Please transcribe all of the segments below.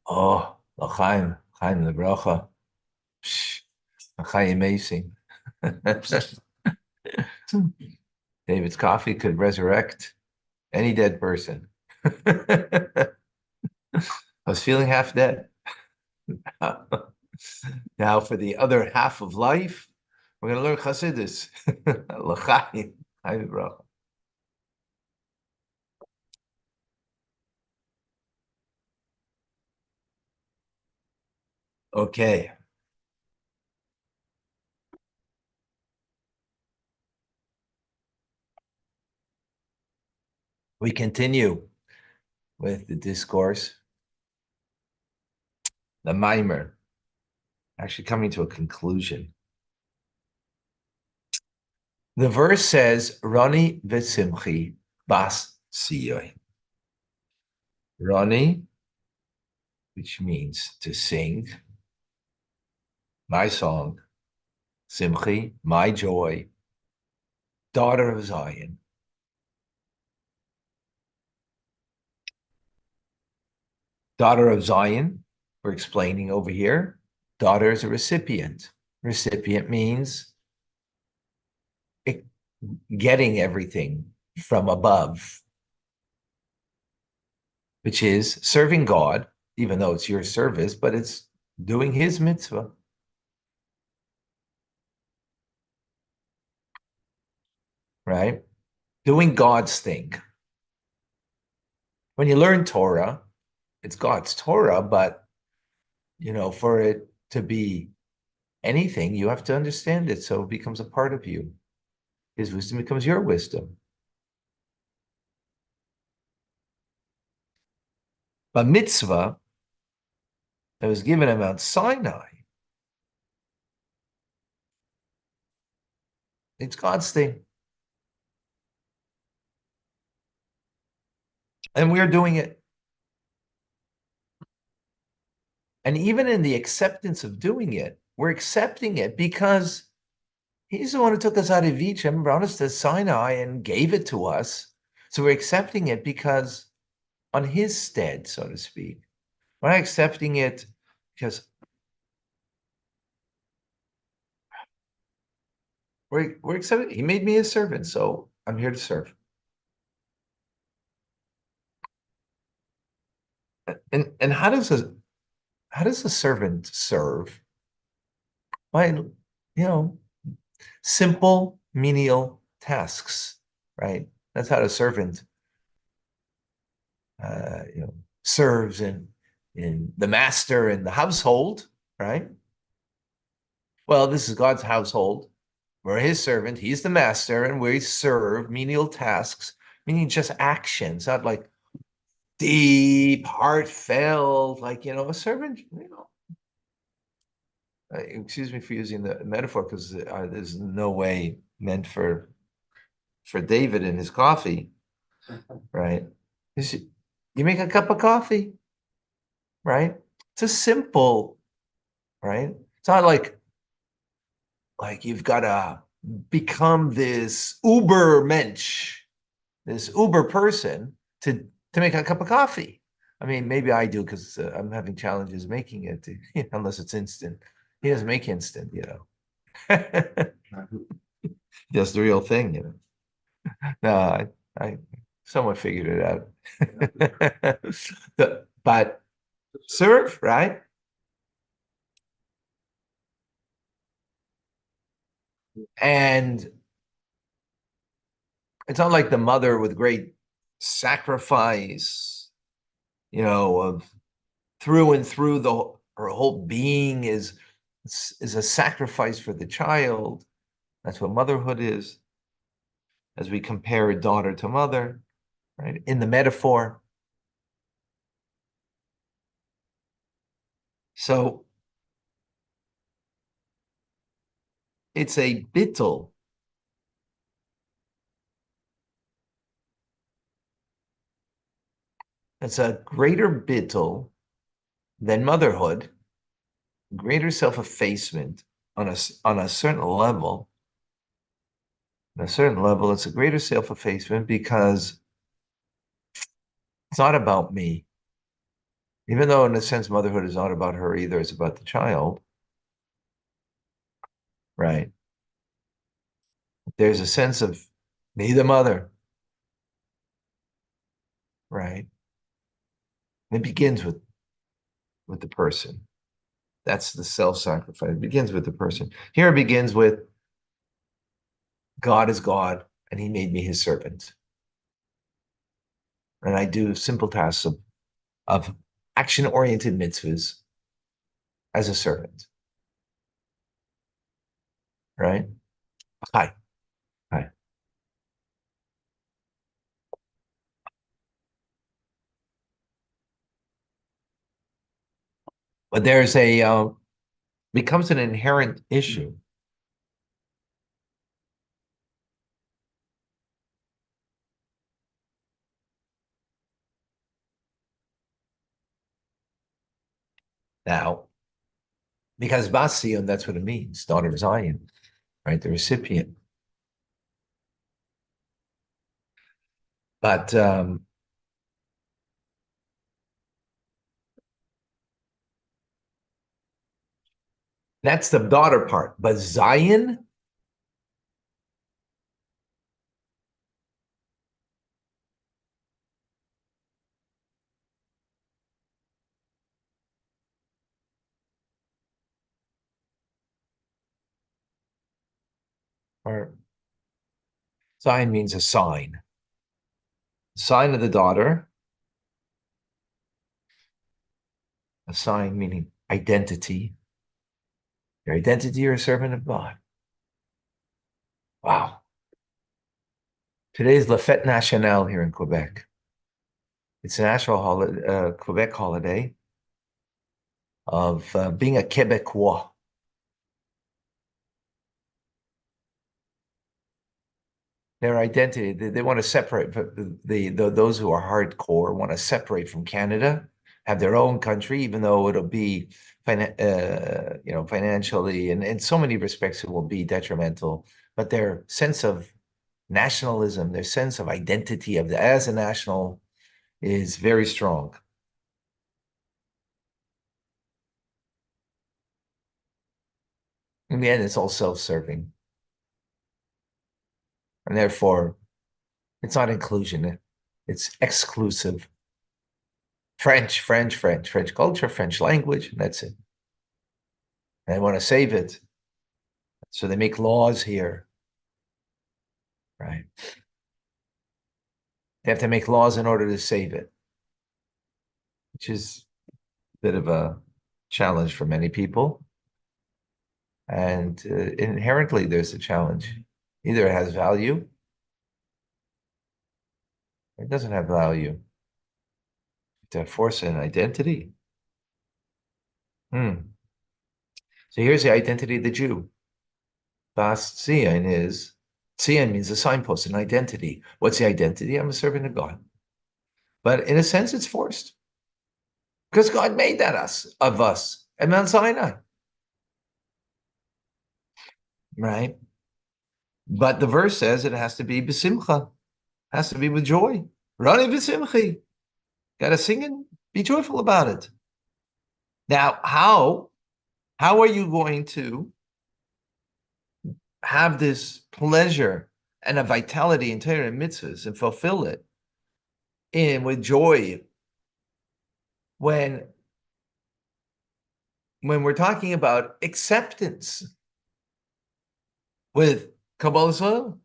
Oh, l'chaim, chaim lebracha. L'chaim amazing. David's coffee could resurrect any dead person. I was feeling half dead. Now, for the other half of life, we're going to learn Chassidus. L'chaim, chaim lebracha. Okay. We continue with the discourse. The mimer, actually coming to a conclusion. The verse says, Rani v'simchi bas siyoy. Rani, which means to sing, my song, Simchi, my joy, daughter of Zion. Daughter of Zion, we're explaining over here. Daughter is a recipient. Recipient means getting everything from above, which is serving God, even though it's your service, but it's doing his mitzvah. Right? Doing God's thing. When you learn Torah, it's God's Torah, but for it to be anything, you have to understand it, so it becomes a part of you. His wisdom becomes your wisdom. But mitzvah that was given at Mount Sinai, it's God's thing. And we're doing it. And even in the acceptance of doing it, we're accepting it because he's the one who took us out of Egypt, brought us to Sinai, and gave it to us. So we're accepting it because on his stead, so to speak. We're not accepting it because we're accepting. He made me his servant, so I'm here to serve. And how does a servant serve? By simple menial tasks, right? That's how a servant serves in the master and the household, right? Well, this is God's household. We're his servant, he's the master, and we serve menial tasks, meaning just actions, not like deep, heartfelt, like, a servant, excuse me for using the metaphor, because there's no way meant for David and his coffee, right? You make a cup of coffee, right? It's a simple, right? It's not like you've got to become this uber mensch, this uber person to make a cup of coffee. I mean, maybe I do because I'm having challenges making it, unless it's instant. He doesn't make instant, Just the real thing, No, I somewhat figured it out. But serve, right? And it's not like the mother with great sacrifice, of through and through her whole being is a sacrifice for the child. That's what motherhood is, as we compare a daughter to mother, right? In the metaphor. So it's a bittul. It's a greater bittul than motherhood, greater self-effacement on a certain level On a certain level, it's a greater self-effacement because it's not about me. Even though, in a sense, motherhood is not about her either, it's about the child, right? There's a sense of me, the mother, right? It begins with the person. That's the self-sacrifice. It begins with the person. Here it begins with God is God, and he made me his servant. And I do simple tasks of action-oriented mitzvahs as a servant, right? Hi, hi. But there's becomes an inherent issue. Now, because Basiyon, that's what it means, daughter of Zion, right? The recipient. But that's the daughter part. But Zion, or Zion means a sign. Sign of the daughter, a sign meaning identity. Your identity, you're a servant of God. Wow. Today's La Fête Nationale here in Quebec. It's a national holiday, Quebec holiday of being a Quebecois. Their identity, they want to separate, those who are hardcore want to separate from Canada, have their own country, even though it'll be financially and in so many respects it will be detrimental. But their sense of nationalism, their sense of identity as a national is very strong. In the end, it's all self-serving. And therefore, it's not inclusion, it's exclusive. French culture, French language, and that's it. And they want to save it. So they make laws here, right? They have to make laws in order to save it, which is a bit of a challenge for many people. And inherently, there's a challenge. Either it has value, or it doesn't have value. To force an identity. So here's the identity of the Jew. Bas Tzion is, Tzion means a signpost, an identity. What's the identity? I'm a servant of God. But in a sense, it's forced. Because God made that of us at Mount Sinai. Right? But the verse says it has to be besimcha, has to be with joy. Rani besimchi. Gotta sing and be joyful about it. Now, how are you going to have this pleasure and a vitality in Torah and mitzvahs and fulfill it with joy when we're talking about acceptance with Kabbalah?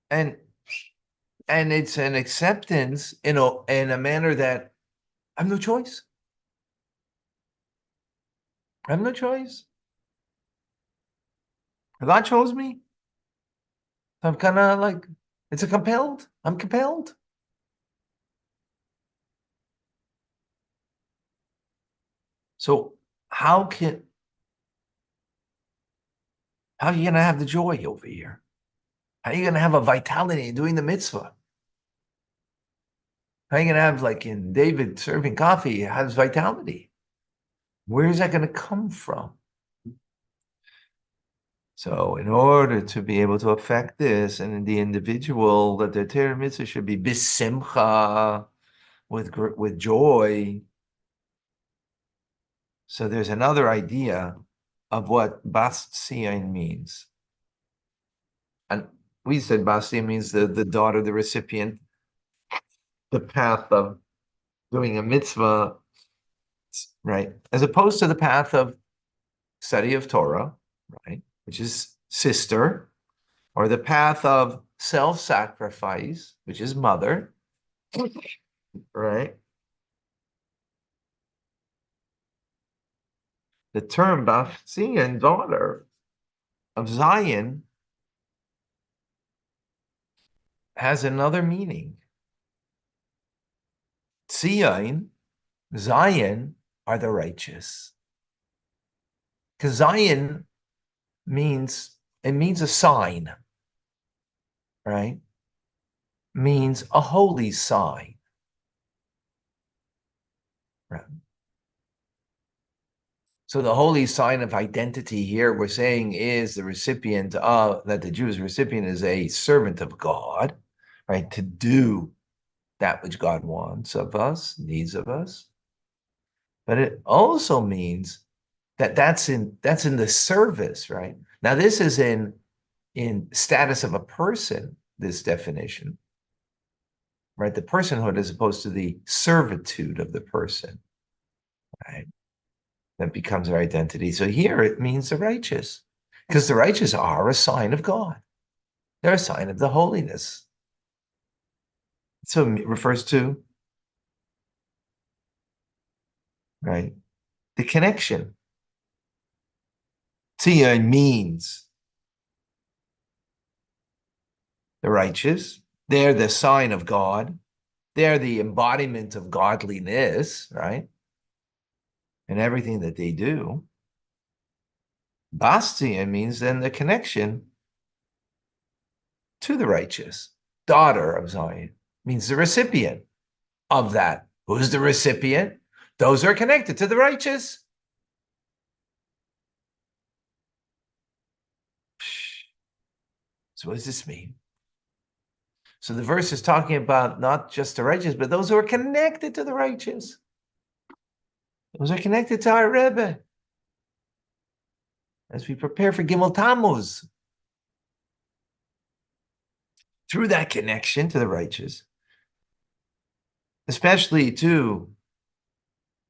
And it's an acceptance in a manner that I have no choice. I have no choice. God chose me. I'm kind of like, it's a compelled. I'm compelled. So how are you going to have the joy over here? How are you going to have a vitality in doing the mitzvah? How are you going to have, like in David serving coffee, has vitality? Where is that going to come from? So in order to be able to affect this, and in the individual, that the Torah mitzvah should be bisimcha, with joy. So there's another idea of what bas tsiyan means. And we said bas tsiyan means the daughter, the recipient, the path of doing a mitzvah, right? As opposed to the path of study of Torah, right? Which is sister, or the path of self-sacrifice, which is mother, right? The term bas tsiyan, daughter of Zion, has another meaning. Tzion, Zion, are the righteous. Because Zion means a sign, right? Means a holy sign. Right? So the holy sign of identity here, we're saying, is the recipient of, that the Jewish recipient is a servant of God, right? To do that which God wants of us, needs of us. But it also means that that's in the service, right? Now this is in status of a person, this definition, right? The personhood as opposed to the servitude of the person, right? That becomes our identity. So here it means the righteous, because the righteous are a sign of God. They're a sign of the holiness. So it refers to, right, the connection. Tzia means the righteous. They're the sign of God. They're the embodiment of godliness, right? And everything that they do. Bastia means then the connection to the righteous. Daughter of Zion means the recipient of that. Who's the recipient? Those who are connected to the righteous. So what does this mean? So the verse is talking about not just the righteous, but those who are connected to the righteous. Those are connected to our Rebbe. As we prepare for Gimel Tammuz. Through that connection to the righteous, especially to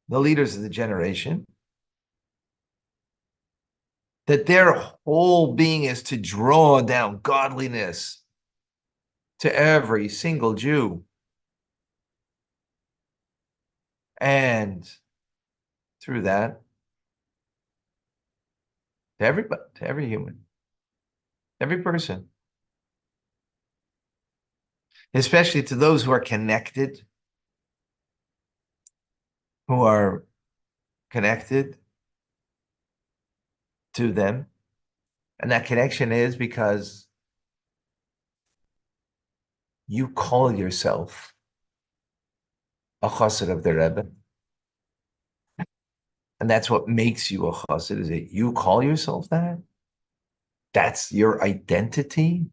the leaders of the generation, that their whole being is to draw down godliness to every single Jew. And through that, to everybody, to every human, every person, especially to those who are connected, to them. And that connection is because you call yourself a chassid of the Rebbe. And that's what makes you a chassid, is that you call yourself that. That's your identity.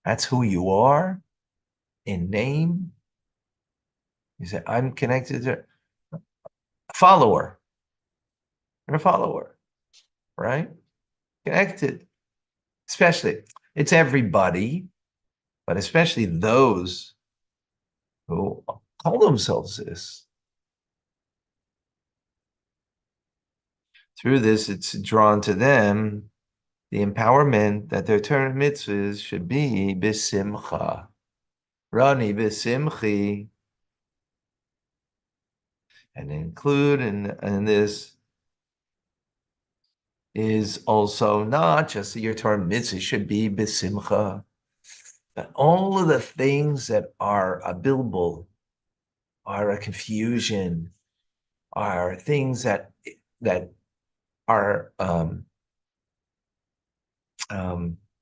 That's who you are in name. You say, I'm connected to a follower. You're a follower, right? Connected. Especially, it's everybody, but especially those who call themselves this. Through this, it's drawn to them the empowerment that their Torah mitzvahs should be bisimcha. Rani bisimchi. And include in this is also not just that your Torah mitzvah should be bisimcha, but all of the things that are a bilbul, are a confusion, are things that are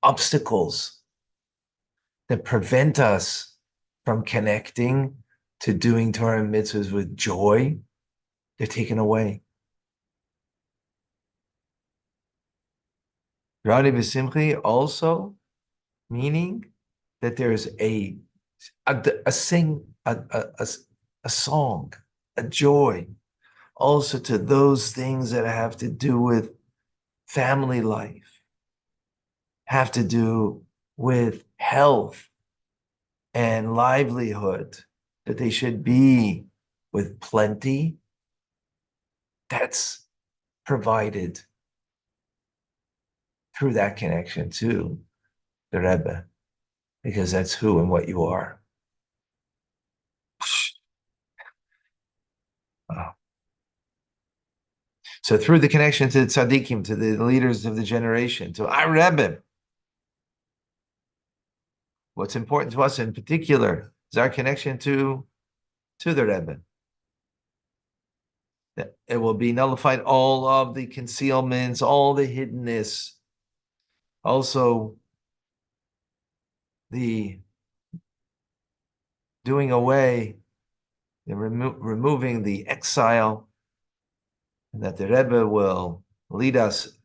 obstacles that prevent us from connecting to doing Torah mitzvahs with joy, they're taken away. Rani v'simchi also meaning that there's a sing a song, a joy, also to those things that have to do with family life, have to do with health and livelihood, that they should be with plenty. That's provided through that connection to the Rebbe, because that's who and what you are. Wow. So through the connection to the tzaddikim, to the leaders of the generation, to our Rebbe, what's important to us in particular is our connection to the Rebbe. That it will be nullified all of the concealments, all the hiddenness, also the doing away, the removing the exile, and that the Rebbe will lead us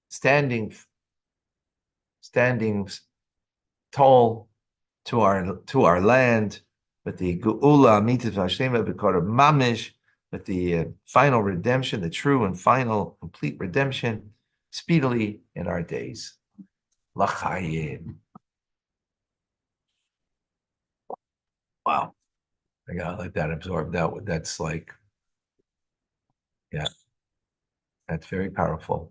standing tall to our land, with the Geula Mitzvah Hashem B'Karav Mamish, with the final redemption, the true and final complete redemption, speedily in our days. L'chaim. Wow, I gotta let that absorb that. That's like, yeah, that's very powerful.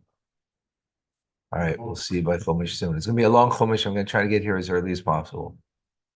All right, we'll see you by Chumash soon. It's gonna be a long Chumash. I'm gonna try to get here as early as possible.